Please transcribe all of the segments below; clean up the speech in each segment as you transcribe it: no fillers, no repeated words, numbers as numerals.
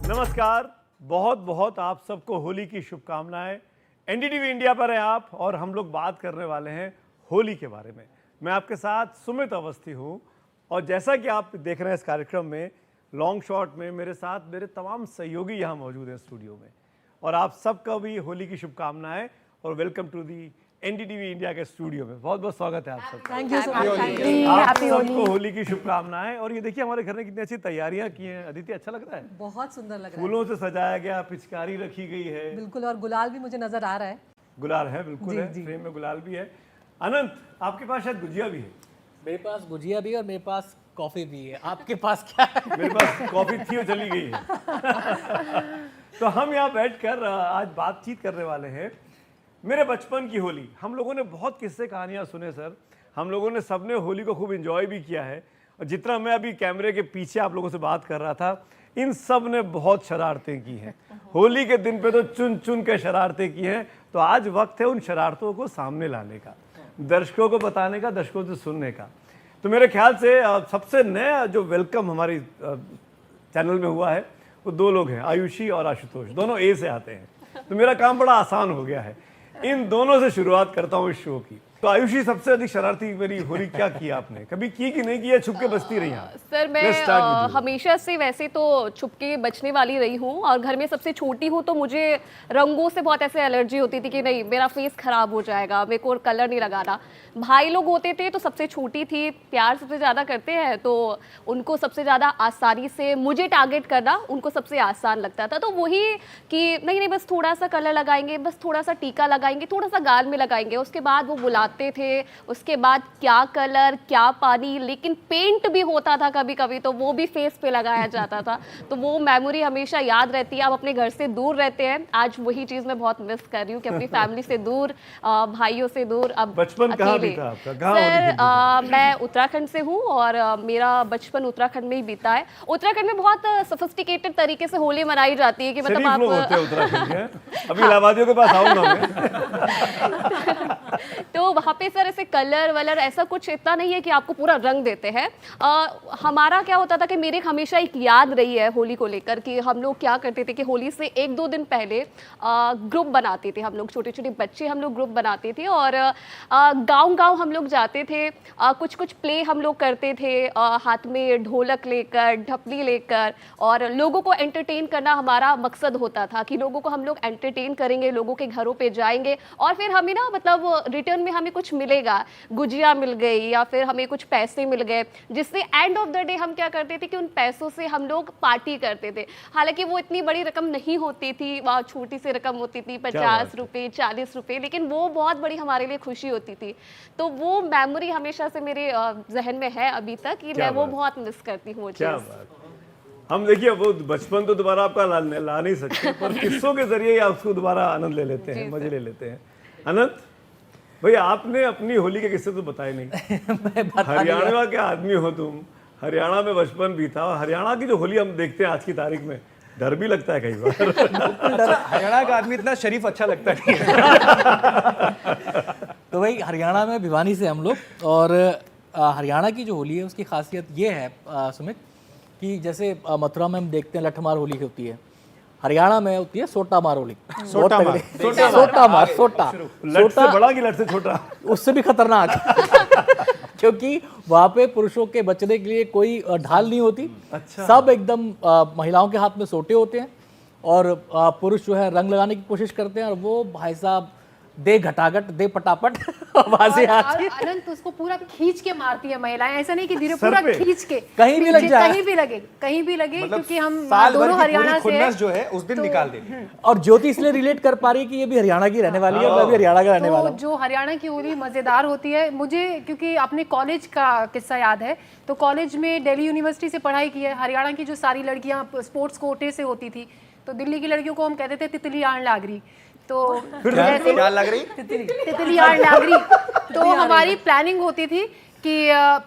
नमस्कार, बहुत बहुत आप सबको होली की शुभकामनाएं। एनडीटीवी इंडिया पर हैं आप और हम लोग बात करने वाले हैं होली के बारे में। मैं आपके साथ सुमित अवस्थी हूं और जैसा कि आप देख रहे हैं इस कार्यक्रम में लॉन्ग शॉट में मेरे साथ मेरे तमाम सहयोगी यहां मौजूद हैं स्टूडियो में और आप सबका भी होली की शुभकामनाएं और welcome to the NDTV India के स्टूडियो में। बहुत बहुत स्वागत है आप सबका। थैंक यू सो आप मच। सबको होली की शुभकामनाएं। और ये देखिए हमारे घर ने कितनी अच्छी तैयारियां की हैं। अदिति, अच्छा लग रहा है? बहुत सुंदर लग रहा है। फूलों से सजाया गया, पिचकारी रखी गई है। बिल्कुल, और गुलाल भी मुझे नजर आ रहा है। गुलाल है, बिल्कुल है, फ्रेम में गुलाल भी है। अनंत, आपके पास शायद गुजिया भी है। मेरे पास गुजिया भी है और मेरे पास कॉफी भी है। आपके पास क्या है? मेरे पास कॉफी थी और चली गई है। तो हम यहाँ बैठकर आज बातचीत करने वाले हैं मेरे बचपन की होली। हम लोगों ने बहुत किस्से कहानियाँ सुने सर, हम लोगों ने सबने होली को खूब एंजॉय भी किया है। और जितना मैं अभी कैमरे के पीछे आप लोगों से बात कर रहा था, इन सब ने बहुत शरारतें की हैं। होली के दिन पे तो चुन चुन के शरारतें की हैं। तो आज वक्त है उन शरारतों को सामने लाने का, दर्शकों को बताने का, दर्शकों से सुनने का। तो मेरे ख्याल से सबसे नया जो वेलकम हमारी चैनल में हुआ है वो दो लोग हैं, आयुषी और आशुतोष। दोनों ए से आते हैं, तो मेरा काम बड़ा आसान हो गया है। इन दोनों से शुरुआत करता हूँ इस शो की। तो आयुषी, सबसे अधिक शरारती मेरी होली क्या किया आपने? कभी की कि नहीं की, छुप के बचती रही? सर मैं हमेशा से वैसे तो छुप के बचने वाली रही हूँ और घर में सबसे छोटी हूँ, तो मुझे रंगों से बहुत ऐसे एलर्जी होती थी कि नहीं मेरा फेस खराब हो जाएगा, मेरे को कलर नहीं लगाना। भाई लोग होते थे तो सबसे छोटी थी, प्यार सबसे ज़्यादा करते हैं तो उनको सबसे ज़्यादा आसानी से मुझे टारगेट करना उनको सबसे आसान लगता था। तो वही कि नहीं बस थोड़ा सा कलर लगाएंगे, बस थोड़ा सा टीका लगाएंगे, थोड़ा सा गाल में लगाएंगे, उसके बाद वो बुलाते थे, उसके बाद क्या कलर क्या पानी, लेकिन पेंट भी होता था कभी कभी तो वो भी फेस पे लगाया जाता था। तो वो मेमोरी हमेशा याद रहती है। आप अपने घर से दूर रहते हैं, आज वही चीज़ मैं बहुत मिस कर रही हूँ कि अपनी फैमिली से दूर, भाइयों से दूर। अब बचपन कहाँ बीता आपका? सर मैं उत्तराखंड से हूँ और मेरा बचपन उत्तराखंड में ही बीता है। उत्तराखंड में बहुत सोफिस्टिकेटेड तरीके से होली मनाई जाती है कि मतलब आप उत्तराखंड के अभी इलाहाबादियों के पास आऊंगा तो वहाँ पे सर ऐसे कलर वलर ऐसा कुछ इतना नहीं है कि आपको पूरा रंग देते हैं। हमारा क्या होता था कि मेरे हमेशा एक याद रही है होली को लेकर कि हम लोग क्या करते थे कि होली से एक दो दिन पहले ग्रुप बनाते थे। हम लोग छोटे छोटे बच्चे हम लोग ग्रुप बनाते थे और गांव गांव हम लोग जाते थे। कुछ कुछ प्ले हम लोग करते थे, हाथ में ढोलक लेकर, ढपली लेकर, और लोगों को एंटरटेन करना हमारा मकसद होता था कि लोगों को हम लोग एंटरटेन करेंगे, लोगों के घरों पे जाएंगे और फिर हमें ना मतलब रिटर्न में हमें कुछ मिलेगा, गुजिया मिल गई या फिर हमें कुछ पैसे मिल गए, जिससे एंड ऑफ द डे हम क्या करते थे कि उन पैसों से हम लोग पार्टी करते थे। हालांकि वो इतनी बड़ी रकम नहीं होती थी, वह छोटी सी रकम होती थी, 50 रुपये 40 रुपये, लेकिन वो बहुत बड़ी हमारे लिए खुशी होती थी। तो वो मेमोरी हमेशा से मेरे जहन में है अभी तक कि मैं वो बहुत मिस करती हूँ। हम देखिए वो बचपन तो दोबारा आपका ला नहीं सकते, पर किस्सों के जरिए आप उसको दोबारा आनंद ले लेते हैं, मजे ले लेते हैं। अनंत भैया, आपने अपनी होली के किस्से तो बताए नहीं। हरियाणा के आदमी हो तुम, हरियाणा में बचपन भी था। हरियाणा की जो होली हम देखते हैं आज की तारीख में, डर भी लगता है कई बार। हरियाणा का आदमी इतना शरीफ अच्छा लगता नहीं है। तो भाई हरियाणा में भिवानी से हम लोग, और हरियाणा की जो होली है उसकी खासियत ये है सुमित कि जैसे मथुरा में हम देखते हैं लठमार होली होती है, हरियाणा में होती है सोटा मार होली। सोटा मार लट से बड़ा कि लट से छोटा? उससे भी खतरनाक। क्योंकि वहाँ पे पुरुषों के बचने के लिए कोई ढाल नहीं होती। अच्छा। सब एकदम महिलाओं के हाथ में सोटे होते हैं और पुरुष जो है रंग लगाने की कोशिश करते हैं और वो भाई साहब दे घटाघट दे पटापट अनंत उसको पूरा खींच के मारती है महिलाएं, ऐसा नहीं कि धीरे पूरा खींच के कहीं भी लग जाए, कहीं भी लगे मतलब क्योंकि हम दोनों हरियाणा से जो है उस दिन निकाल देंगे। और ज्योति इसलिए रिलेट कर पा रही है कि ये भी हरियाणा की रहने वाली है, मैं भी हरियाणा का रहने वाला हूं। जो हरियाणा की होली मजेदार होती है, मुझे क्योंकि अपने कॉलेज का किस्सा याद है। तो कॉलेज में दिल्ली यूनिवर्सिटी से पढ़ाई की है। हरियाणा की जो सारी लड़कियां स्पोर्ट्स कोटे से होती थी, तो दिल्ली की लड़कियों को हम कहते थे तितली आण लागरी। तो क्या लग रही? तितली आण लागरी। तो हमारी प्लानिंग होती थी कि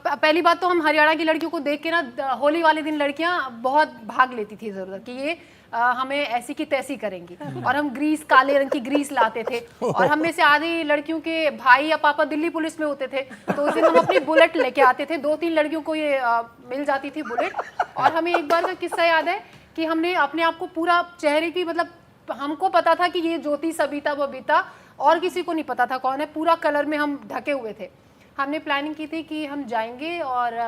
पहली बात तो हम हरियाणा की लड़कियों को देख के ना होली वाले दिन लड़कियां बहुत भाग लेती थी जरूरत कि ये हमें ऐसी की तैसी करेंगी। और हम ग्रीस, काले रंग की ग्रीस लाते थे और हम में से आधी लड़कियों के भाई या पापा दिल्ली पुलिस में होते थे, तो उस दिन हम अपनी बुलेट लेके आते थे। 2-3 लड़कियों को ये मिल जाती थी बुलेट। और हमें एक बार का किस्सा याद है कि हमने अपने आप को पूरा चेहरे की, मतलब हमको पता था कि ये ज्योति, सबिता, बबीता, और किसी को नहीं पता था कौन है, पूरा कलर में हम ढके हुए थे। हमने प्लानिंग की थी कि हम जाएंगे और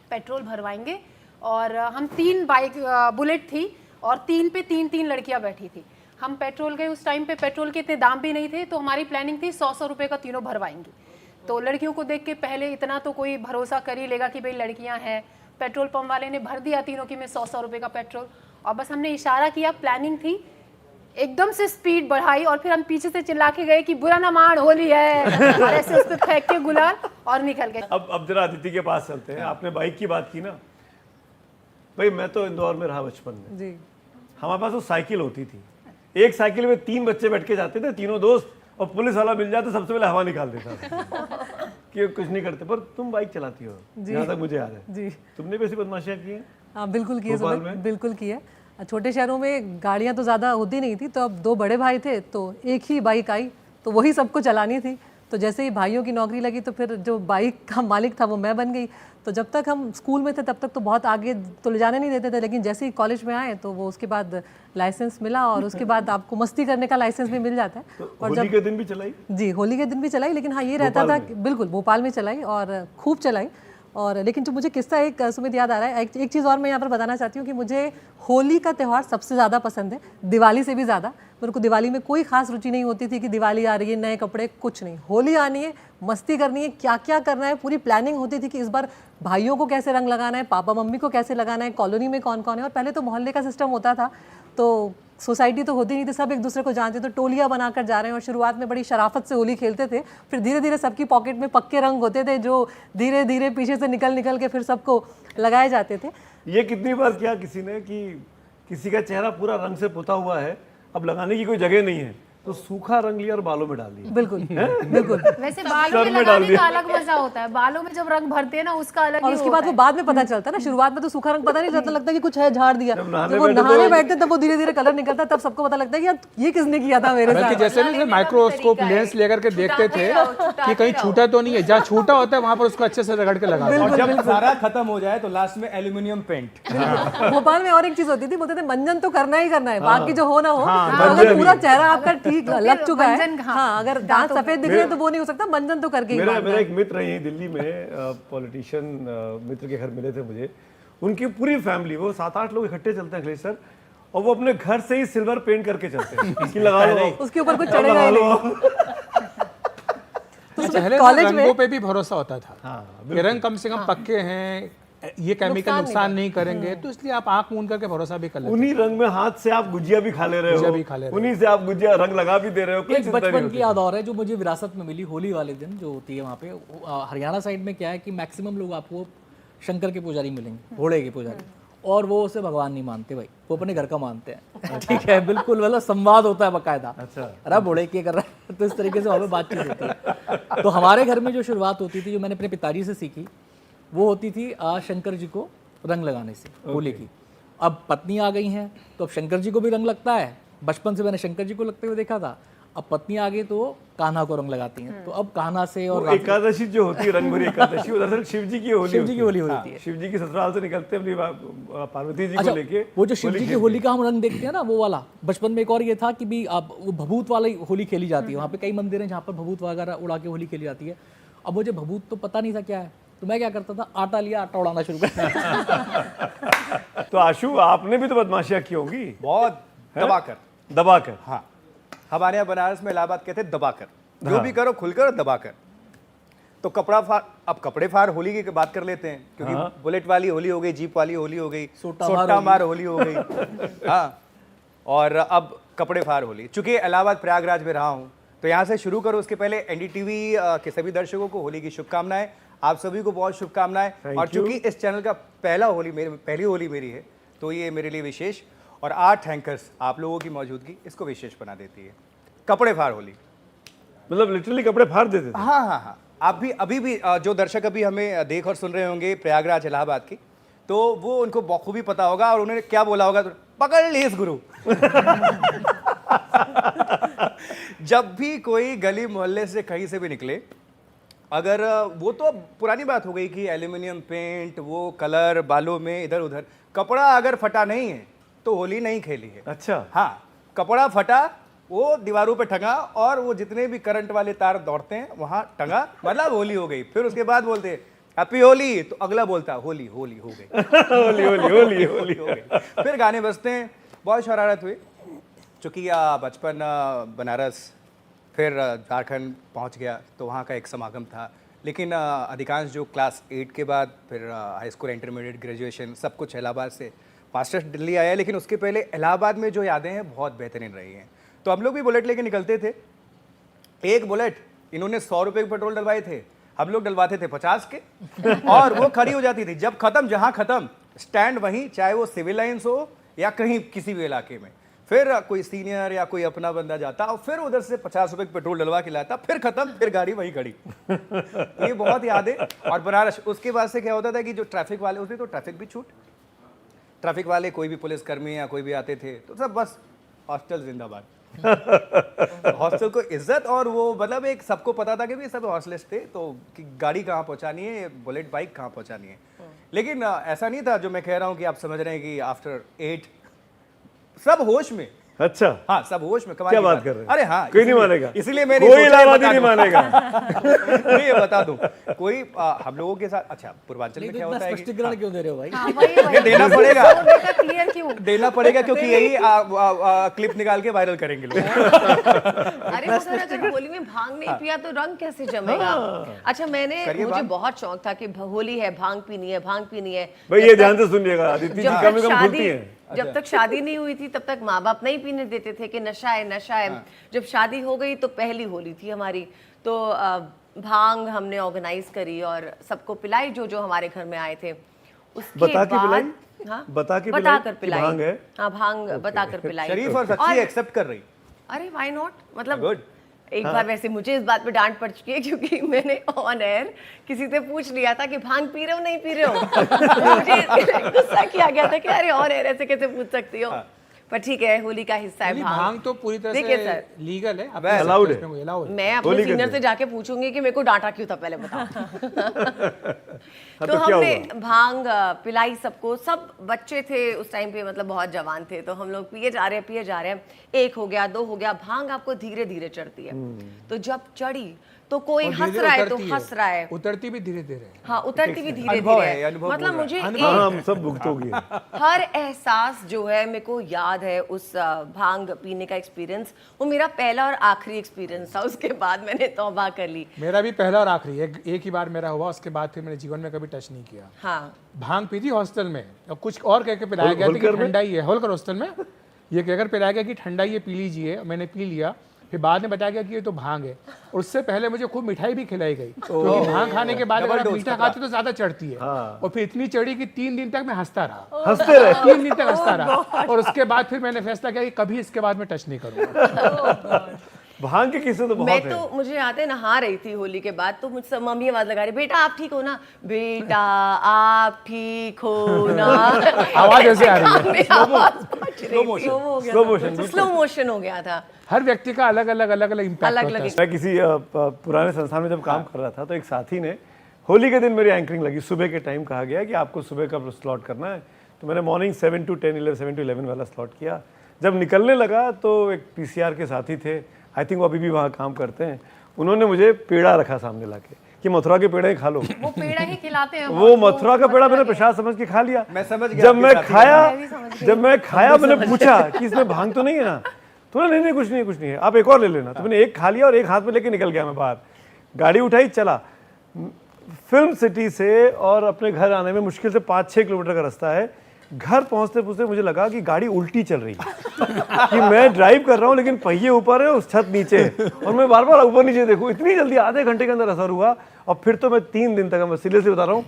पेट्रोल भरवाएंगे, और हम 3 बाइक बुलेट थी और 3 पे 3 लड़कियां बैठी थी। हम पेट्रोल गए, उस टाइम पे पेट्रोल के इतने दाम भी नहीं थे, तो हमारी प्लानिंग थी 100 रुपए का तीनों भरवाएंगे। तो लड़कियों को देख के पहले इतना तो कोई भरोसा कर ही लेगा कि भाई लड़कियां हैं। पेट्रोल पंप वाले ने भर दिया तीनों की में 100 रुपए का पेट्रोल, और बस हमने इशारा किया, प्लानिंग थी, एकदम से स्पीड बढ़ाई, और फिर हम पीछे से चिल्ला के गए कि बुरा ना मान, होली है, और ऐसे उस पर फेंक के गुलाल और निकल गए। अब जरा अदिति के पास चलते हैं। आपने बाइक की बात की ना, भाई मैं तो इंदौर में रहा बचपन में, जी हमारे पास तो साइकिल होती थी। एक साइकिल में 3 बच्चे बैठ के जाते थे, तीनों दोस्त, और पुलिस वाला मिल जाता सबसे पहले हवा निकाल देता था कि कुछ नहीं करते। पर तुम बाइक चलाती हो, जहाँ तक मुझे याद है। जी तुमने भी ऐसी बदमाशियाँ की हैं? हाँ बिल्कुल किए भोपाल सुमित, में? बिल्कुल किए। छोटे शहरों में गाड़ियाँ तो ज़्यादा होती नहीं थी, तो अब 2 बड़े भाई थे, तो एक ही बाइक आई, तो वही सबको चलानी थी। तो जैसे ही भाइयों की नौकरी लगी, तो फिर जो बाइक का मालिक था वो मैं बन गई। तो जब तक हम स्कूल में थे तब तक तो बहुत आगे तो ले जाने नहीं देते थे, लेकिन जैसे ही कॉलेज में आए तो वो उसके बाद लाइसेंस मिला, और उसके बाद आपको मस्ती करने का लाइसेंस भी मिल जाता है। तो होली के दिन भी चलाई? जी, होली के दिन भी चलाई, लेकिन हाँ ये रहता था कि बिल्कुल भोपाल में चलाई, और खूब चलाई। और लेकिन जो मुझे किस्सा एक सुमित याद आ रहा है, एक चीज़ और मैं यहाँ पर बताना चाहती हूँ कि मुझे होली का त्यौहार सबसे ज़्यादा पसंद है, दिवाली से भी ज़्यादा। मेरे को दिवाली में कोई खास रुचि नहीं होती थी कि दिवाली आ रही है, नए कपड़े, कुछ नहीं। होली आनी है, मस्ती करनी है, क्या क्या करना है, पूरी प्लानिंग होती थी कि इस बार भाइयों को कैसे रंग लगाना है, पापा मम्मी को कैसे लगाना है, कॉलोनी में कौन कौन है। और पहले तो मोहल्ले का सिस्टम होता था, तो सोसाइटी तो होती नहीं थी, सब एक दूसरे को जानते, तो टोलियाँ बनाकर जा रहे हैं, और शुरुआत में बड़ी शराफत से होली खेलते थे। फिर धीरे धीरे सबकी पॉकेट में पक्के रंग होते थे, जो धीरे धीरे पीछे से निकल निकल के फिर सबको लगाए जाते थे। ये कितनी बार किया किसी ने कि किसी का चेहरा पूरा रंग से पुता हुआ है, अब लगाने की कोई जगह नहीं है, तो सूखा रंग लिया और बालों में डाल दिया। बिल्कुल बिल्कुल। वैसे बालों में लगाने का अलग मजा होता है, बालों में जब रंग भरते हैं ना उसका अलग और ही उसके होता बाद वो बाद में पता चलता है ना, शुरुआत में तो सूखा रंग पता नहीं चलता, लगता है कि कुछ है, झाड़ दिया। जब नहाने जब वो बैठे नहाने तो- बैठते तब वो धीरे धीरे कलर निकलता है, तब सबको पता लगता है कि यार ये किसने किया था मेरे बल्कि साथ। जैसे ना माइक्रोस्कोप लेंस लेकर के देखते थे कि कहीं छूटा तो नहीं है, जहाँ छूटा होता है वहां पर उसको अच्छे से रगड़ के लगा दो। और जब सारा खत्म हो जाए तो लास्ट में एल्यूमिनियम पेंट। भोपाल में और एक चीज होती थी, बोलते थे मंजन तो करना ही करना है, बाकी जो हो ना हो। हाँ, तो अगर मंजन पूरा भी। चेहरा आपका ठीक लग चुका है, मंजन, हाँ अगर दांत सफेद दिख रहे हैं तो वो नहीं हो सकता, मंजन तो करके ही मेरा मानना मेरा है। एक मित्र यहीं दिल्ली में पॉलिटिशियन मित्र के घर मिले थे मुझे। उनकी पूरी फैमिली, वो 7-8 लोग इकट्ठे चलते हैं अखिलेश सर, और वो अपने घर से ही सिल्वर पेंट करके चलते हैं कि लगा लो, उसके ऊपर कुछ अब चढ़ेगा लगा ही लो। नहीं। तो पहले कॉलेज रंगों में पे भी भरोसा होता था कि रंग कम से कम पक्के हैं, ये केमिकल नुकसान नहीं करेंगे, तो इसलिए आप आंख मूंद करके भरोसा भी कर लेते उन्हीं रंग में हाथ से आप गुजिया भी खा ले रहे गुजिया हो, भी खा ले रहे हो। उन्हीं से आप गुजिया रंग लगा भी दे रहे हो, कोई एक चिंता नहीं बचपन होती। की याद और है जो मुझे विरासत में मिली होली वाले दिन जो होती है वहाँ पे। हरियाणा साइड में क्या है कि मैक्सिमम लोग आपको शंकर के पुजारी मिलेंगे, घोड़े के पुजारी, और वो उसे भगवान नहीं मानते भाई, वो अपने घर का मानते हैं। ठीक है, बिल्कुल, मतलब संवाद होता है बकायदा। अच्छा। अरे घोड़े क्या कर रहा है, तो इस तरीके से वहाँ पे बातचीत होती है। तो हमारे घर में जो शुरुआत होती थी, जो मैंने अपने पिताजी से सीखी, वो होती थी शंकर जी को रंग लगाने से, होली की। अब पत्नी आ गई हैं तो अब शंकर जी को भी रंग लगता है। बचपन से मैंने शंकर जी को लगते हुए देखा था, अब पत्नी आ गई तो कान्हा को रंग लगाती हैं। तो अब कान्हा से और वो एकादशी जो होती है, रंगभरी एकादशी, वो दरअसल शिव जी की होली शिव जी की होली होती है। शिव जी की ससुराल से निकलते हैं अपनी पार्वती जी अच्छा, को लेके। वो जो शिव जी की होली का हम रंग देखते हैं ना, वो वाला बचपन में एक और ये था कि भी आप वो भभूत वाली होली खेली जाती है। वहाँ पे कई मंदिर हैं जहाँ पर भभूत वगैरह उड़ा के होली खेली जाती है। अब मुझे भभूत तो पता नहीं था क्या है, तो मैं क्या करता था, आटा लिया, आटा उड़ाना शुरू कर। तो आशु, आपने भी तो बदमाशियां की होंगी, बहुत दबाकर। दबाकर। हाँ, हमारे यहाँ बनारस में इलाहाबाद कहते हैं दबाकर, जो भी करो खुलकर और दबाकर। तो कपड़ा फाड़, अब कपड़े फाड़ होली की बात कर लेते हैं, क्योंकि बुलेट वाली होली हो गई, जीप वाली होली हो गई, सोटा मार होली हो गई। हाँ, और अब कपड़े फाड़ होली। चूंकि इलाहाबाद प्रयागराज में रहा हूँ, तो यहाँ से शुरू करो। उसके पहले एनडीटीवी के सभी दर्शकों को होली की शुभकामनाएं। आप सभी को बहुत शुभकामनाएं। और चूंकि इस चैनल का पहली होली मेरी है, तो ये मेरे लिए विशेष, और 8 एंकर्स आप लोगों की मौजूदगी इसको विशेष बना देती है। कपड़े फाड़ होली, मतलब लिटरली कपड़े फाड़ देते थे। हाँ हाँ हाँ। आप भी अभी भी जो दर्शक अभी हमें देख और सुन रहे होंगे प्रयागराज इलाहाबाद की, तो वो उनको बखूबी पता होगा, और उन्होंने क्या बोला होगा, तो पकड़ लीस गुरु। जब भी कोई गली मोहल्ले से कहीं से भी निकले, अगर वो तो पुरानी बात हो गई कि एल्यूमिनियम पेंट, वो कलर बालों में इधर उधर, कपड़ा अगर फटा नहीं है तो होली नहीं खेली है। अच्छा, हाँ, कपड़ा फटा, वो दीवारों पे टंगा और वो जितने भी करंट वाले तार दौड़ते हैं वहां टंगा, मतलब होली हो गई। फिर उसके बाद बोलते हैप्पी होली, तो अगला बोलता होली होली हो गई। होली होली होली होली हो गई। फिर गाने बजते हैं, बहुत शरारत हुई। चूँकि बचपन बनारस, फिर झारखंड पहुंच गया तो वहाँ का एक समागम था। लेकिन अधिकांश जो क्लास 8 के बाद फिर हाई स्कूल, इंटरमीडिएट, ग्रेजुएशन सब कुछ इलाहाबाद से, मास्टर्स दिल्ली आया। लेकिन उसके पहले इलाहाबाद में जो यादें हैं बहुत बेहतरीन रही हैं। तो हम लोग भी बुलेट लेके निकलते थे। एक बुलेट इन्होंने 100 रुपये के पेट्रोल डलवाए थे, हम लोग डलवाते थे 50 के, और वो खड़ी हो जाती थी। जब खत्म, जहाँ खत्म स्टैंड वहीं, चाहे वो सिविल लाइन्स हो या कहीं किसी भी इलाके में। फिर कोई सीनियर या कोई अपना बंदा जाता और फिर उधर से 50 रुपये पेट्रोल डलवा के लाता, फिर खत्म, फिर गाड़ी वहीं खड़ी। ये बहुत याद है। और बनारस, उसके बाद से क्या होता था कि जो ट्रैफिक वाले होते, तो ट्रैफिक भी छूट, ट्रैफिक वाले कोई भी पुलिसकर्मी या कोई भी आते थे तो सब बस हॉस्टल जिंदाबाद। हॉस्टल को इज्जत, और वो मतलब एक सबको पता था कि भी सब हॉस्टलिस्ट थे, तो कि गाड़ी कहाँ पहुँचानी है, बुलेट बाइक कहाँ पहुँचानी है। लेकिन ऐसा नहीं था जो मैं कह रहा हूँ कि आप समझ रहे हैं कि आफ्टर 8 सब होश में। अच्छा, हाँ, सब होश में। क्या बात कर रहे हैं? अरे हाँ, कोई नहीं मानेगा, इसलिए मैंने कोई इलाहाबादी नहीं मानेगा। नहीं, ये बता दूं, कोई हम लोगों के साथ, अच्छा पूर्वांचल में क्या होता है कि स्पष्टीकरण क्यों दे रहे हो भाई? हाँ, वही ये देना पड़ेगा, क्लियर क्यों? देना पड़ेगा, क्योंकि यही क्लिप निकाल के वायरल करेंगे लोग। अरे मगर अगर होली में भांग नहीं पिया तो रंग कैसे जमेगा? अच्छा, मुझे बहुत शौक था कि होली है, भांग पीनी है, भांग पीनी है। भाई ये ध्यान से सुनिएगा, अदिति जी जब कम तक से कम भूलती शादी हैं। जब तक शादी नहीं हुई थी तब तक माँ बाप नहीं पीने देते थे कि नशा है, नशा है। जब शादी हो गई तो पहली होली थी हमारी, तो भांग हमने ऑर्गेनाइज करी और सबको पिलाई जो जो हमारे घर में आए थे। उसके बता के पिलाई? हाँ, बता के पिलाई बताकर कि पिलाई। भांग है? हाँ, भांग बताकर पिलाई। शरीफ और सच्ची एक्सेप्ट कर रही। अरे व्हाई नॉट, मतलब Good. एक बार वैसे मुझे इस बात पे डांट पड़ चुकी है क्योंकि मैंने ऑन एयर किसी से पूछ लिया था कि भांग पी रहे हो नहीं पी रहे हो। तो मुझे गुस्सा किया गया था कि अरे ऑन एयर ऐसे कैसे पूछ सकती हो। पर ठीक है, होली का हिस्सा है नहीं, भांग। भांग तो पूरी तरह देखिए से सर, लीगल है, Allowed है। allowed है। मैं अपने होली के सीनियर दिन। से जाके पूछूंगी कि मेरे को डांटा क्यों था, पहले बताओ। हाँ, तो क्या हमने हुआ? भांग पिलाई सबको, सब बच्चे थे उस टाइम पे, मतलब बहुत जवान थे, तो हम लोग पिए जा रहे हैं। 1 हो गया, 2 हो गया। भांग आपको धीरे धीरे चढ़ती है, तो जब चढ़ी तो कोई और हंस धीरे रहा है तो उतरती हंस रहा है। उतरती भी धीरे धीरे है। हाँ, उतरती भी धीरे अनुभव धीरे है, है। अनुभव मतलब बोल रहा मुझे हाँ, हम सब भुगतोगे। हर एहसास जो है मेरे को याद है उस भांग पीने का एक्सपीरियंस। वो मेरा पहला और आखिरी एक्सपीरियंस था, उसके बाद मैंने तौबा कर ली। मेरा भी पहला और आखिरी एक ही बार मेरा हुआ, उसके बाद फिर मैंने जीवन में कभी टच नहीं किया। हाँ, भांग पी थी हॉस्टल में, और कुछ और कह के पिलाया गया था कि ठंडा ही है। होलकर हॉस्टल में ये कहकर पिलाया गया कि ठंडा ही है, पी लीजिए। मैंने पी लिया, फिर बाद में बताया गया कि ये तो भांग है। और उससे पहले मुझे खूब मिठाई भी खिलाई गई, क्योंकि भांग खाने के बाद अगर आप मीठा खाते तो ज्यादा चढ़ती है। और फिर इतनी चढ़ी कि 3 दिन तक मैं हंसता रहा, हंसते रहे। 3 दिन तक हंसता रहा। और उसके बाद फिर मैंने फैसला किया कि कभी इसके बाद मैं टच नहीं करूंगा। भांग के किस्से तो बहुत मैं हैं। तो मुझे याद है नहा रही थी होली के बाद, तो मुझसे मम्मी आवाज लगा रही, बेटा आप ठीक हो ना, बेटा आप ठीक हो ना। आवाज ऐसे आ रही है। स्लो मोशन हो गया था। हर व्यक्ति का अलग अलग इम्पैक्ट अलग होता है। अलग मैं किसी पुराने संस्थान में जब काम कर रहा था तो एक साथी ने होली के दिन मेरी एंकरिंग लगी। सुबह के टाइम कहा गया कि आपको सुबह का स्लॉट करना है, तो मैंने मॉर्निंग 7 to 11 वाला स्लॉट किया। जब निकलने लगा तो एक पीसीआर के साथी थे, आई थिंक वो अभी भी वहाँ काम करते हैं, उन्होंने मुझे पेड़ा रखा सामने लाके कि मथुरा के पेड़े खा लो। वो पेड़ा ही खिलाते हैं। वो मथुरा का पेड़ा मैंने प्रसाद समझ के खा लिया। मैं समझ गया जब आपके मैं साथी खाया मैंने पूछा कि इसमें भांग तो नहीं है ना? तो नहीं, कुछ नहीं है, आप एक और ले लेना। तो मैंने एक खा लिया और एक हाथ में लेके निकल गया मैं बाहर। गाड़ी उठाई, चला। फिल्म सिटी से और अपने घर आने में मुश्किल से 5-6 किलोमीटर का रास्ता है। घर पहुंचते पहुंचते मुझे लगा कि गाड़ी उल्टी चल रही है कि मैं ड्राइव कर रहा हूं लेकिन पहिए ऊपर है और छत नीचे है, और मैं बार बार ऊपर नीचे देखूं। इतनी जल्दी आधे घंटे के अंदर असर हुआ। और फिर तो मैं 3 दिन तक, मैं सीरियसली बता रहा हूँ,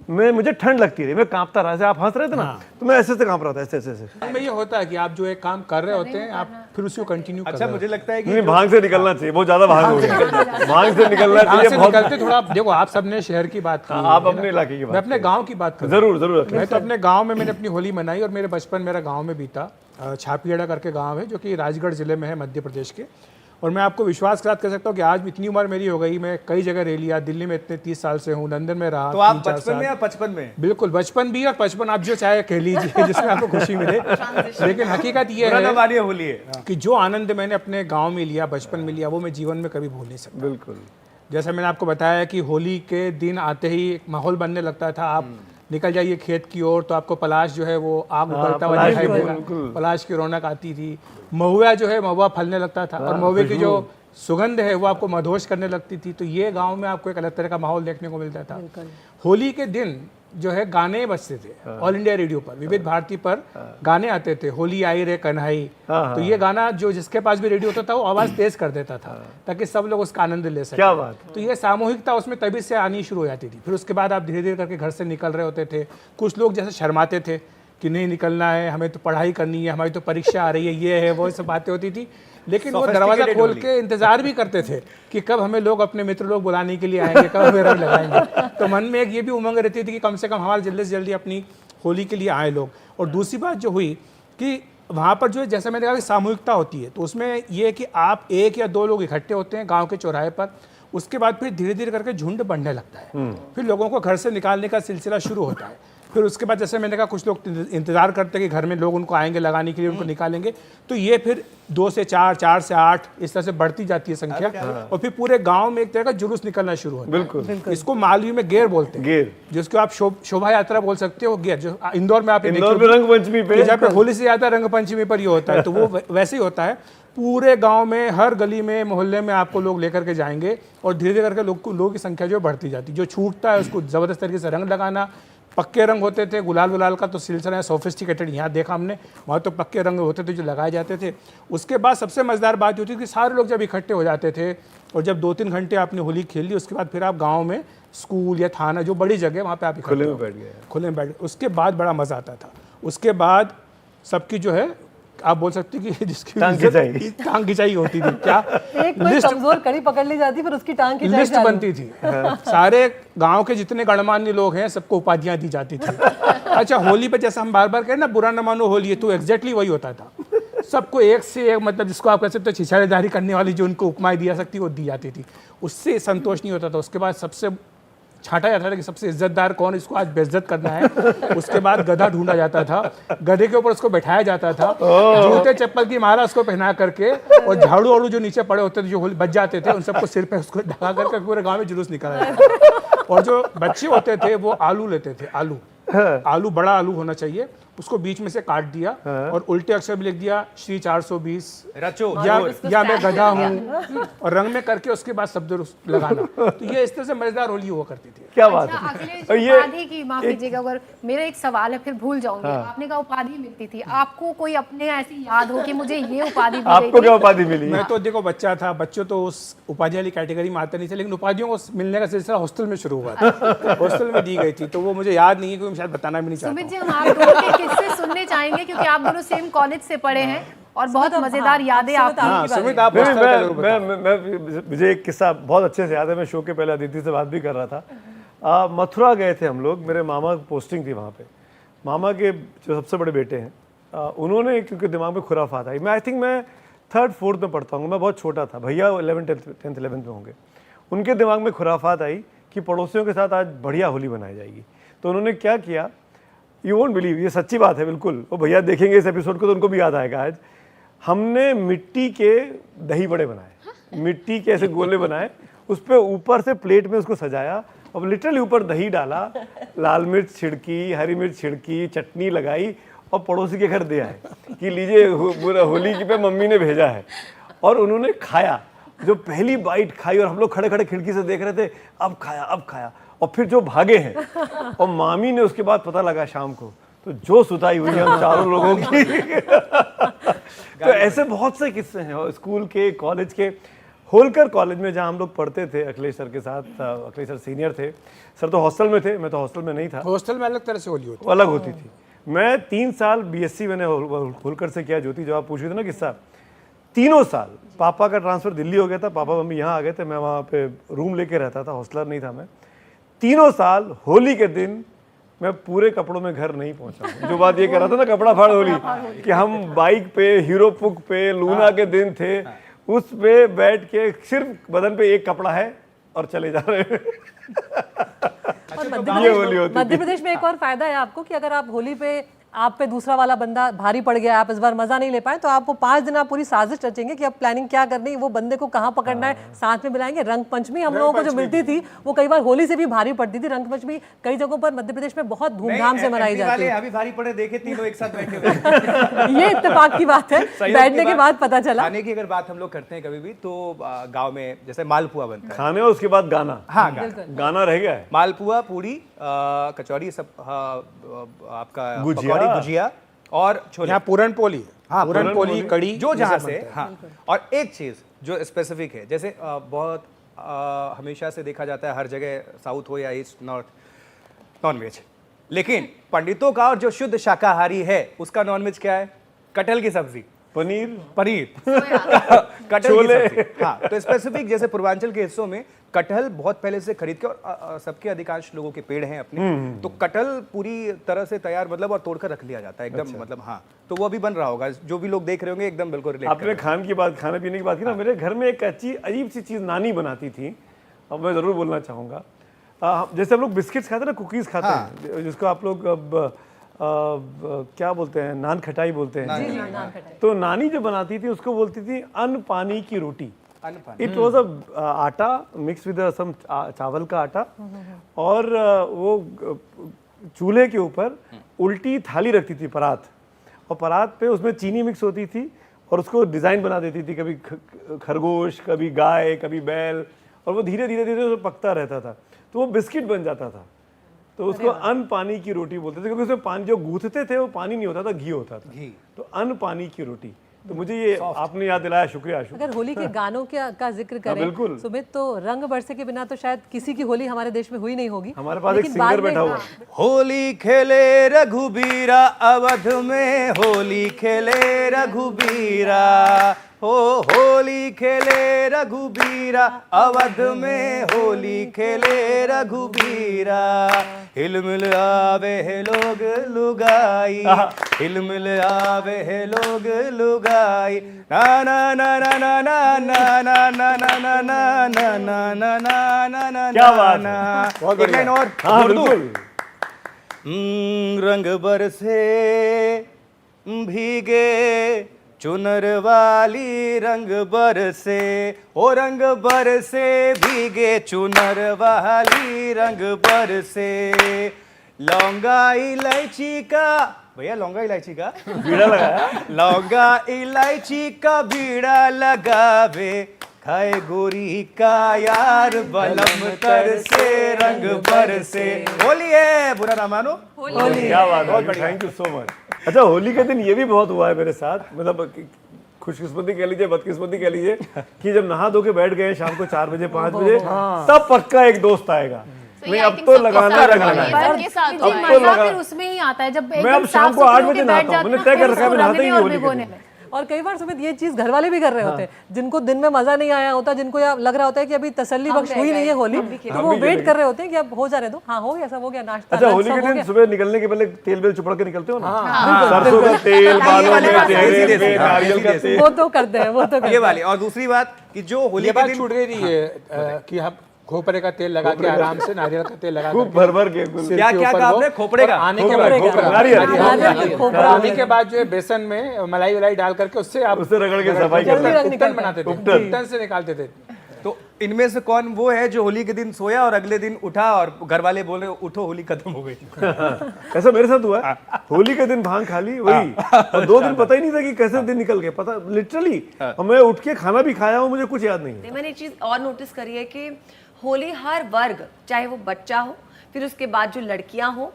मुझे ठंड लगती रही, मैं कांपता रहा। जैसे आप हंस रहे थे ना, तो मैं ऐसे कांप रहा था, ऐसे। में ये होता है कि आप जो एक काम कर रहे होते हैं आप फिर उसको कंटिन्यू कर अच्छा, रहे मुझे लगता है कि नहीं, भांग से निकलना चाहिए, बहुत ज्यादा भांग हो गया। भांग से निकलना हो। चाहिए से बहुत। निकलते थोड़ा, देखो आप सबने शहर की बात की, आप अपने इलाके की मैं बात अपने गांव की बात करूं। जरूर मैं तो अपने गांव में मैंने अपनी होली मनाई, और मेरे बचपन मेरा गांव में बीता। छापियाड़ा करके गांव है जो कि राजगढ़ जिले में है, मध्य प्रदेश के। और मैं आपको विश्वास के साथ कह सकता हूँ कि आज इतनी उम्र मेरी हो गई, मैं कई जगह रह लिया, दिल्ली में इतने 30 साल से हूँ, लंदन में रहा। तो आप 3-4 बचपन में साल। या 55 में? बिल्कुल बचपन भी और 55 आप जो चाहे कह लीजिए जिसमें आपको खुशी मिले। लेकिन हकीकत ये बुरा ना है मानिए, होली है। कि जो आनंद मैंने अपने गांव में लिया, बचपन में लिया, वो मैं जीवन में कभी भूल नहीं सकता। बिल्कुल। जैसा मैंने आपको बताया कि होली के दिन आते ही एक माहौल बनने लगता था। आप निकल जाइए खेत की ओर तो आपको पलाश जो है वो आग उगलता हुआ दिखाई देगा, पलाश की रौनक आती थी। महुआ जो है महुआ फलने लगता था और महुए की जो सुगंध है वो आपको मदहोश करने लगती थी। तो ये गांव में आपको एक अलग तरह का माहौल देखने को मिलता था। होली के दिन जो है गाने बजते थे, ऑल इंडिया रेडियो पर, विविध भारती पर गाने आते थे, होली आई रे कन्हई। तो ये गाना जो जिसके पास भी रेडियो होता था वो आवाज तेज कर देता था ताकि सब लोग उसका आनंद ले सकें। क्या बात। तो ये सामूहिकता उसमें तभी से आनी शुरू हो जाती थी। फिर उसके बाद आप धीरे धीरे करके घर से निकल रहे होते थे। कुछ लोग जैसे शर्माते थे कि नहीं निकलना है, हमें तो पढ़ाई करनी है, हमारी तो परीक्षा आ रही है, ये है वो सब बातें होती थी। लेकिन वो दरवाजा खोल के इंतजार भी करते थे कि कब हमें लोग अपने मित्र लोग बुलाने के लिए आएंगे, कब हमें रंग लगाएंगे। तो मन में एक ये भी उमंग रहती थी कि कम से कम हमारे जल्दी से जल्दी अपनी होली के लिए आए लोग। और दूसरी बात जो हुई कि वहाँ पर जो है जैसा मैंने कहा कि सामूहिकता होती है, तो उसमें ये है कि आप 1 या 2 लोग इकट्ठे होते हैं गाँव के चौराहे पर, उसके बाद फिर धीरे धीरे करके झुंड बढ़ने लगता है। फिर लोगों को घर से निकालने का सिलसिला शुरू होता है। फिर उसके बाद जैसे मैंने कहा कुछ लोग इंतजार करते हैं कि घर में लोग उनको आएंगे लगाने के लिए, उनको निकालेंगे। तो ये फिर 2 से 4, 4 से 8 इस तरह से बढ़ती जाती है संख्या। और फिर पूरे गांव में एक तरह का जुलूस निकलना शुरू होता है। बिल्कुल। इसको मालवी में गेर बोलते हैं, गेर, जिसको आप शोभा यात्रा बोल सकते हो। गेर जो इंदौर में आप इंदौर में रंग पंचमी पे, जहाँ पे होली से ज्यादा रंग पंचमी पर ये होता है, तो वो वैसे ही होता है। पूरे गांव में, हर गली में, मोहल्ले में आपको लोग लेकर के जाएंगे और धीरे धीरे करके लोगों की संख्या जो बढ़ती जाती है। जो छूटता है उसको जबरदस्त तरीके से रंग लगाना। पक्के रंग होते थे, गुलाल वुलाल का तो सिलसिला है सोफिस्टिकेटेड, यहाँ देखा हमने, वहाँ तो पक्के रंग होते थे जो लगाए जाते थे। उसके बाद सबसे मज़ेदार बात होती थी कि सारे लोग जब इकट्ठे हो जाते थे और जब 2-3 घंटे आपने होली खेल ली, उसके बाद फिर आप गाँव में स्कूल या थाना जो बड़ी जगह वहाँ पे आप खुले में बैठ गए। खुले में बैठ गए। उसके बाद बड़ा मज़ा आता था। उसके बाद सबकी जो है आप बोल सकते हैं कि जिसकी टांग खिंचाई होती थी। क्या एक कोई कमजोर कड़ी पकड़ ली जाती, फिर उसकी टांग खिंचाई लिस्ट बनती थी। सारे गांव के जितने गणमान्य लोग हैं सबको उपाधियां दी जाती थी। अच्छा, होली पे जैसा हम बार बार कहें ना, बुरा न मानो होली है, तो एग्जैक्टली वही होता था। सबको एक से एक, मतलब जिसको आप कह सकते हो छिछारेदारी करने वाली जो उनको उपमाएं दी जा सकती वो दी जाती थी। उससे संतोष नहीं होता था। उसके बाद सबसे छांटा जाता था कि सबसे इज्जतदार कौन, इसको आज बेइज्जत करना है। उसके बाद गधा ढूंढा जाता था, गधे के ऊपर उसको बैठाया जाता था, जूते चप्पल की माला उसको पहना करके, और झाड़ू वाड़ू जो नीचे पड़े होते थे जो बच जाते थे उन सबको सिर पे उसको ढका करके पूरे गांव में जुलूस निकाला जाता था। और जो बच्चे होते थे वो आलू लेते थे, आलू बड़ा आलू होना चाहिए, उसको बीच में से काट दिया और उल्टे अक्षर में लिख दिया श्री 420 रचो या मैं गधा हूँ, और रंग में करके उसके बाद शब्द लगाना। तो ये इस तरह से मजेदार होली हुआ करती थी। क्या बात अच्छा, है। अखिलेश, और ये उपाधि की माफ कीजिएगा, अगर मेरा एक सवाल है फिर भूल जाऊंगी। आपने कहा उपाधि मिलती थी, आपको कोई अपने ऐसी याद हो कि मुझे ये उपाधि मिली? आपको क्या उपाधि मिली? मैं तो देखो बच्चा था, बच्चों तो उस उपाधि वाली कैटेगरी में आते नहीं थे, लेकिन उपाधियों को मिलने का सिलसिला हॉस्टल में शुरू हुआ था। हॉस्टल में दी गई थी, तो वो मुझे याद नहीं है, क्योंकि शायद बताना भी नहीं चाहता। सुमित जी, हम आप दोनों के किस्से सुनने चाहेंगे क्योंकि आप दोनों सेम कॉलेज से पढ़े हैं और बहुत मजेदार यादें आपकी। हाँ, सुमित आप नहीं, हॉस्टल का जरूर बताओ। मैं मुझे एक किस्सा बहुत अच्छे से याद है। मैं शो के पहले अदिति से बात भी कर रहा था। मथुरा गए थे हम लोग, मेरे मामा की पोस्टिंग थी वहाँ पे। मामा के जो सबसे बड़े बेटे हैं, उन्होंने, क्योंकि दिमाग में खुराफात आई, मैं आई थिंक मैं 3rd-4th में पढ़ता हूँ, मैं बहुत छोटा था, भैया 11th 10th 11th में होंगे। उनके दिमाग में खुराफात आई कि पड़ोसियों के साथ आज बढ़िया होली मनाई जाएगी। तो उन्होंने क्या किया, यू वोंट बिलीव, ये सच्ची बात है बिल्कुल, वो भैया देखेंगे इस एपिसोड को तो उनको भी याद आएगा। आज हमने मिट्टी के दही बड़े बनाए, मिट्टी के ऐसे गोले बनाए, उस पर ऊपर से प्लेट में उसको सजाया और लिटरली ऊपर दही डाला, लाल मिर्च छिड़की, हरी मिर्च छिड़की, चटनी लगाई और पड़ोसी के घर दे आए कि लीजिए होली की पे मम्मी ने भेजा है। और उन्होंने खाया, जो पहली बाइट खाई, और हम लोग खड़े खड़े खिड़की से देख रहे थे, अब खाया। और फिर जो भागे हैं, और मामी ने उसके बाद पता लगा शाम को, तो जो सुताई हुई हम चारों लोगों की। तो ऐसे बहुत से किस्से हैं स्कूल के, कॉलेज के। होलकर कॉलेज में जहाँ हम लोग पढ़ते थे अखिलेश सर के साथ, अखिलेश सर सीनियर थे, सर तो हॉस्टल में थे, मैं तो हॉस्टल में नहीं था। हॉस्टल में अलग तरह से होली होती, अलग होती थी। मैं 3 साल BSc मैंने होलकर से किया। ज्योति, जब आप पूछ रहे थे ना किस्सा, 3 साल पापा का ट्रांसफ़र दिल्ली हो गया था, पापा मम्मी यहाँ आ गए थे, मैं वहाँ पे रूम लेके रहता था, हॉस्टलर नहीं था मैं। 3 साल होली के दिन मैं पूरे कपड़ों में घर नहीं पहुंचा। जो बात ये कर रहा था ना, कपड़ा फाड़ होली, कि हम बाइक पे, हीरो पुक पे, लूना के दिन थे, उस पे बैठ के सिर्फ बदन पे एक कपड़ा है और चले जा रहे हैं। और ये होली होती मध्य प्रदेश में एक और फायदा है आपको कि अगर आप होली पे आप पे दूसरा वाला बंदा भारी पड़ गया, आप इस बार मजा नहीं ले पाए, तो आप वो 5 दिन आप पूरी साजिश रचेंगे कि अब प्लानिंग क्या करनी है, वो बंदे को कहाँ पकड़ना है, साथ में मिलाएंगे। रंग पंचमी हम लोगों को जो मिलती थी वो कई बार होली से भी भारी पड़ती थी। रंग पंचमी कई जगहों पर मध्य प्रदेश में बहुत धूमधाम से मनाई जाती है। अभी भारी पड़े देखे तीनों एक साथ बैठे हुए। ये इत्तेफाक की बात है, बैठने के बाद पता चला। खाने की अगर बात हम लोग करते हैं कभी भी तो गांव में जैसे मालपुआ बनता है। खाने और उसके बाद गाना। हाँ, गाना रह गया है। मालपुआ, पूड़ी, कचौड़ी, सब आपका गुजिया। पकौड़ी, गुजिया और छोले। यहाँ पूरन पोली, हाँ, पूरन पोली, कड़ी, जो जहाँ से। हाँ, और एक चीज जो स्पेसिफिक है, जैसे बहुत हमेशा से देखा जाता है हर जगह, साउथ हो या ईस्ट नॉर्थ, नॉनवेज। लेकिन पंडितों का और जो शुद्ध शाकाहारी है उसका नॉनवेज क्या है? कटहल की सब्जी, पनीर, कटहल की सब्जी। हाँ, तो स्पेसिफिक जैसे पूर्वांचल के हिस्सों में कटहल बहुत पहले से खरीद के, और सबके अधिकांश लोगों के पेड़ हैं अपने, तो कटहल पूरी तरह से तैयार मतलब और तोड़कर रख लिया जाता है एकदम। मतलब हाँ, तो वो अभी बन रहा होगा, जो भी लोग देख रहे होंगे एकदम बिल्कुल रिलेट। आपने खाने पीने की बात की ना, मेरे घर में एक अच्छी अजीब सी चीज नानी बनाती थी, अब मैं जरूर बोलना चाहूंगा। जैसे हम लोग बिस्किट्स खाते हैं ना, कुकीज खाते हैं, जिसको आप लोग क्या बोलते हैं, नान खटाई बोलते हैं। तो नानी जो बनाती थी उसको बोलती थी अन्न पानी की रोटी। इट वॉज अ आटा मिक्स विद सम चावल का आटा, और वो चूल्हे के ऊपर उल्टी थाली रखती थी, परात, और परात पे उसमें चीनी मिक्स होती थी, और उसको डिज़ाइन बना देती थी, कभी खरगोश, कभी गाय, कभी बैल, और वो धीरे धीरे धीरे पकता रहता था, तो वो बिस्किट बन जाता था। तो उसको अन्न पानी की रोटी बोलते थे, क्योंकि उसमें पानी जो गूंथते थे वो पानी नहीं होता था, घी होता था। तो अन्न पानी की रोटी। तो मुझे ये आपने याद दिलाया, शुक्रिया आशु। अगर होली के गानों का जिक्र करें बिल्कुल सुमित, तो रंग बरसे के बिना तो शायद किसी की होली हमारे देश में हुई नहीं होगी। हमारे पास एक सिंगर बैठा हुआ है। होली खेले रघुबीरा अवध में, होली खेले रघुबीरा, हो होली खेले रघुबीरा अवध में, होली खेले रघुबीरा। हिलमिल आवे है लोग लुगाई, हिलमिल आवे है लोग लुगाई, ना ना ना ना ना ना ना ना ना ना ना ना ना ना ना ना ना ना। क्या बात है, एक लाइन और। हाँ बिल्कुल। रंग बरसे भीगे चुनर वाली, रंग बरसे, ओ रंग बरसे भीगे चुनर वाली, रंग बरसे। लौंगा इलायची का, भैया लौंगा इलायची का बीड़ा लगाया, लौंगा इलायची का बीड़ा लगावे, खाए गोरी का यार बलम तर से, रंग बरसे। होली है, बुरा ना मानो। क्या बात है, थैंक यू सो मच। अच्छा, होली के दिन ये भी बहुत हुआ है मेरे साथ, मतलब खुशकिस्मती कह लीजिए, बदकिस्मती कह लीजिए, कि जब नहा धो के बैठ गए शाम को 4 बजे 5 बजे, तब पक्का एक दोस्त आएगा, नहीं अब तो लगाना है, लगाना है। मजा फिर उसमें ही आता है जब मैं अब शाम को 8 बजे नहाता हूँ, मैंने तय कर रखा है, मैं नहाता ही नहीं होली के दिन। और कई बार सुमित ये चीज घर वाले भी कर रहे होते हैं, जिनको दिन में मजा नहीं आया होता, जिनको लग रहा होता है कि अभी तसल्ली बख्श हुई नहीं है होली, तो वो वेट कर रहे होते हैं कि अब हो जाने दो। हाँ, हो गया, सब हो गया, नाश्ता। अच्छा, होली के दिन सुबह निकलने के पहले तेल बेल चुपड़ के निकलते हो ना, सरसों का तेल, बालों में, चेहरे पे, नारियल का तेल, वो तो करते हैं, वो तो ये वाली। और दूसरी बात कि जो होली ये के बात दिन छूट रही है कि हम खोपरे का तेल लगा के आराम से, नारियल का तेल लगा खूब भर भर के, सिर क्या के क्या ऊपर कहा वो, आपने? खोपरे का? और आने के खोपरा, बाद खोपरा, नारियल। आने के बाद जो है बेसन में मलाई वलाई डाल करके उससे आप उससे रगड़ के सफाई जल्दी करते रंग उपटन बनाते थे, उपटन से निकालते थे। तो इनमें से कौन वो है जो होली के दिन सोया और अगले दिन उठा और घर वाले बोले उठो होली खत्म हो गई? ऐसा मेरे साथ हुआ है, होली के दिन भांग खा ली वही, और 2 दिन पता ही नहीं था कि कैसे दिन निकल गए, पता लिटरली। मैं उठ के खाना भी खाया हूँ, मुझे कुछ याद नहीं है। मैंने एक चीज और नोटिस करी है कि होली हर वर्ग, चाहे वो बच्चा हो, फिर उसके बाद जो लड़कियां हो,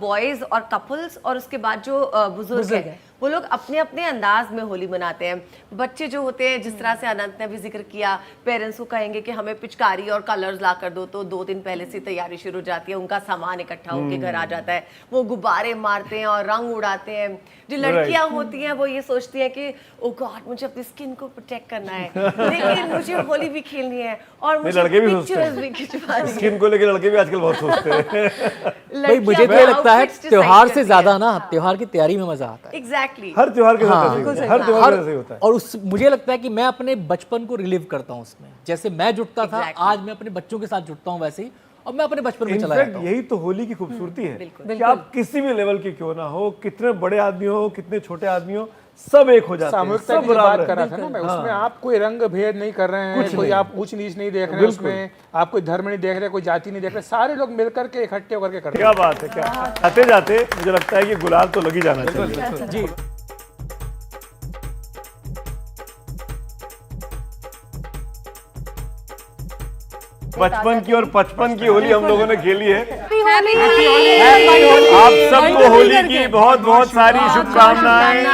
बॉयज और कपल्स, और उसके बाद जो बुजुर्ग है, वो लोग अपने अपने अंदाज में होली मनाते हैं। बच्चे जो होते हैं, जिस तरह से अनंत ने भी जिक्र किया, पेरेंट्स को कहेंगे कि हमें पिचकारी और कलर्स ला कर दो, तो 2 दिन पहले से तैयारी शुरू हो जाती है, उनका सामान इकट्ठा होकर घर आ जाता है, वो गुब्बारे मारते हैं और रंग उड़ाते हैं। जो लड़कियां होती हैं वो ये सोचती हैं कि ओ गॉड, मुझे अपनी स्किन को प्रोटेक्ट करना है, लेकिन मुझे होली भी खेलनी है और मुझे लड़के भी सोचते पिक्चर्स भी खिंचवानी है। स्किन को लेकर लड़के भी आजकल बहुत सोचते हैं। भाई मुझे तो ये लगता है त्योहार से ज्यादा ना त्योहार की तैयारी में मजा आता है। Exactly Exactly. हर त्योहार के साथ ऐसे ही होता है, हर त्योहार के साथ ऐसे ही होता है। और उस मुझे लगता है कि मैं अपने बचपन को रिलीव करता हूँ उसमें, जैसे मैं जुटता था आज मैं अपने बच्चों के साथ जुटता हूँ वैसे ही, और मैं अपने बचपन में चला इनफैक्ट जाता हूँ। यही तो होली की खूबसूरती है कि आप किसी भी लेवल के क्यों ना हो, कितने बड़े आदमी हो, कितने छोटे आदमी हो, सब एक हो जाते हैं, सामूहिकता सब की जो बराबर बात कर रहा है। था ना मैं, उसमें आप कोई रंग भेद नहीं कर रहे हैं, कोई आप ऊंच नीच नहीं देख रहे हैं, उसमें आप कोई धर्म नहीं देख रहे, कोई जाति नहीं देख रहे, सारे लोग मिलकर के इकट्ठे होकर के कर रहे हैं। क्या बात है, क्या आते जाते मुझे लगता है कि गुलाल तो लग ही जाना चाहिए। जी बचपन की और 55 की होली हम लोगों ने खेली है। होली। आप सबको होली की बहुत बहुत सारी शुभकामनाएं।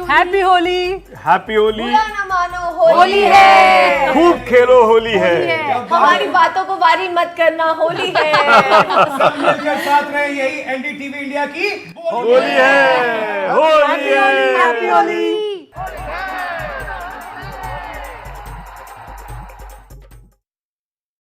हैप्पी होली। हैप्पी होली। ना मानो होली है, खूब खेलो, होली है। हमारी बातों को वारी मत करना, होली है। सब मिलकर साथ रहे, यही एनडीटीवी इंडिया की होली है, होली है। हैप्पी होली।